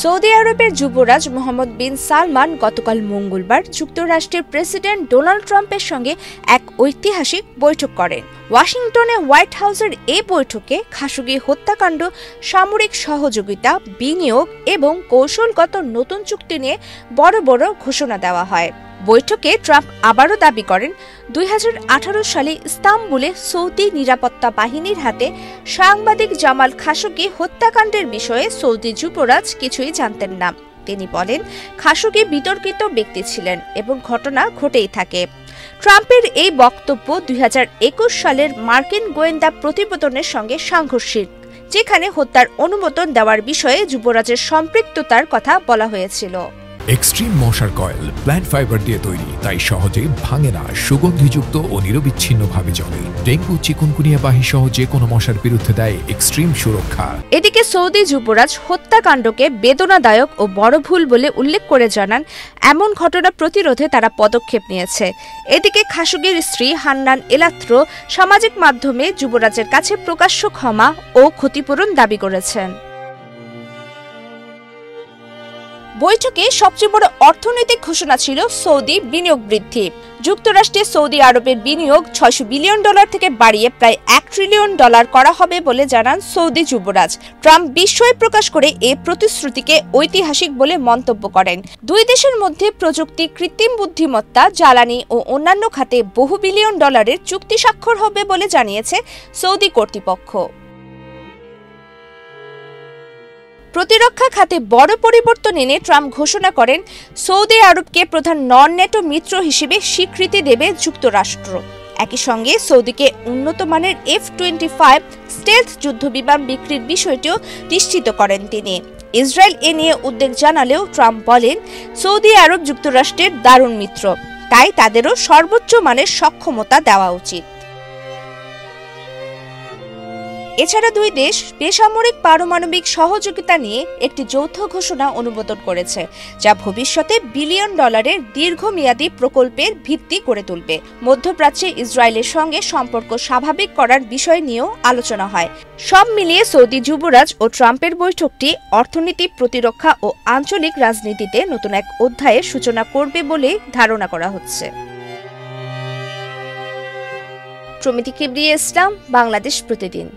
Saudi আরবের যুবরাজ মোহাম্মদ বিন সালমান গতকাল মঙ্গলবার যুক্তরাষ্ট্রের প্রেসিডেন্ট ডোনাল্ড ট্রাম্পের সঙ্গে এক ঐতিহাসিক বৈঠক করেন। ওয়াশিংটনে হোয়াইট হাউসের এই বৈঠকে খাশোগি হত্যাকাণ্ড, সামরিক সহযোগিতা, বিনিয়োগ এবং কৌশলগত নতুন চুক্তি নিয়ে বড় বড় ঘোষণা দেওয়া হয়। বৈঠকে ট্রাম্প আবারও দাবি করেন 2018 সালে ইস্তাম্বুলে সৌদি নিরাপত্তা বাহিনীর হাতে সাংবাদিক জামাল খাশোগি হত্যাকাণ্ডের বিষয়ে সৌদি যুবরাজ কিছুই জানতেন না। তিনি বলেন, খাশোগি বিতর্কিত ব্যক্তি ছিলেন এবং ঘটনা ঘটেই থাকে। ট্রাম্পের এই বক্তব্য 2021 সালের মার্কিন গোয়েন্দা প্রতিবেদনের সঙ্গে সাংঘর্ষিক, যেখানে হত্যার অনুমোদন দেওয়ার বিষয়ে যুবরাজের সম্পৃক্ততার কথা বলা হয়েছিল। এক্সট্রিম মশার কয়েল প্ল্যান্ট ফাইবার দিয়ে তৈরি, তাই সহজে ভাঙে না, সুগন্ধিযুক্ত ও নিরবিচ্ছিন্নভাবে জ্বলে। ডেঙ্গু, চিকুনগুনিয়া বাহি সহ যে কোনো মশার বিরুদ্ধে দেয় এক্সট্রিম সুরক্ষা। এদিকে সৌদি যুবরাজ হত্যাকাণ্ডকে বেদনাদায়ক ও বড় ভুল বলে উল্লেখ করে জানান, এমন ঘটনা প্রতিরোধে তারা পদক্ষেপ নিয়েছে। এদিকে খাশোগির স্ত্রী হান্নান এলাত্রো সামাজিক মাধ্যমে যুবরাজের কাছে প্রকাশ্য ক্ষমা ও ক্ষতিপূরণ দাবি করেছেন। বৈঠকে সবচেয়ে বড় অর্থনৈতিক ঘোষণা ছিল সৌদি বিনিয়োগ বৃদ্ধি। যুক্তরাষ্ট্রে সৌদি আরবের বিনিয়োগ $600 বিলিয়ন থেকে বাড়িয়ে প্রায় $1 ট্রিলিয়ন করা হবে বলে জানান সৌদি যুবরাজ। ট্রাম্প বিস্ময় প্রকাশ করে এই প্রতিশ্রুতিকে ঐতিহাসিক বলে মন্তব্য করেন। দুই দেশের মধ্যে প্রযুক্তি, কৃত্রিম বুদ্ধিমত্তা, জ্বালানি ও অন্যান্য খাতে বহু $বিলিয়ন চুক্তি স্বাক্ষর হবে বলে জানিয়েছে সৌদি কর্তৃপক্ষ। প্রতিরক্ষা খাতে বড় পরিবর্তন এনে ট্রাম্প ঘোষণা করেন, সৌদি আরবকে প্রধান নন নেটো মিত্র হিসেবে স্বীকৃতি দেবে যুক্তরাষ্ট্র। একই সঙ্গে সৌদিকে উন্নত মানের F-25 স্টেলথ যুদ্ধবিমান বিক্রির বিষয়টিও নিশ্চিত করেন তিনি। ইসরায়েল এ নিয়ে উদ্বেগ জানালেও ট্রাম্প বলেন, সৌদি আরব যুক্তরাষ্ট্রের দারুণ মিত্র, তাই তাদেরও সর্বোচ্চ মানের সক্ষমতা দেওয়া উচিত। এছাড়া দুই দেশ বেসামরিক পারমাণবিক সহযোগিতা নিয়ে একটি যৌথ ঘোষণা অনুমোদন করেছে, যা ভবিষ্যতে $1 বিলিয়ন দীর্ঘমেয়াদী প্রকল্পের ভিত্তি গড়ে তুলবে। মধ্যপ্রাচ্যে ইসরায়েলের সঙ্গে সম্পর্ক স্বাভাবিক করার বিষয় নিয়েও আলোচনা হয়। সব মিলিয়ে সৌদি যুবরাজ ও ট্রাম্পের বৈঠকটি অর্থনীতি, প্রতিরক্ষা ও আঞ্চলিক রাজনীতিতে নতুন এক অধ্যায়ের সূচনা করবে বলে ধারণা করা হচ্ছে। প্রমিতি কিবরিয়া ইসলাম, বাংলাদেশ প্রতিদিন।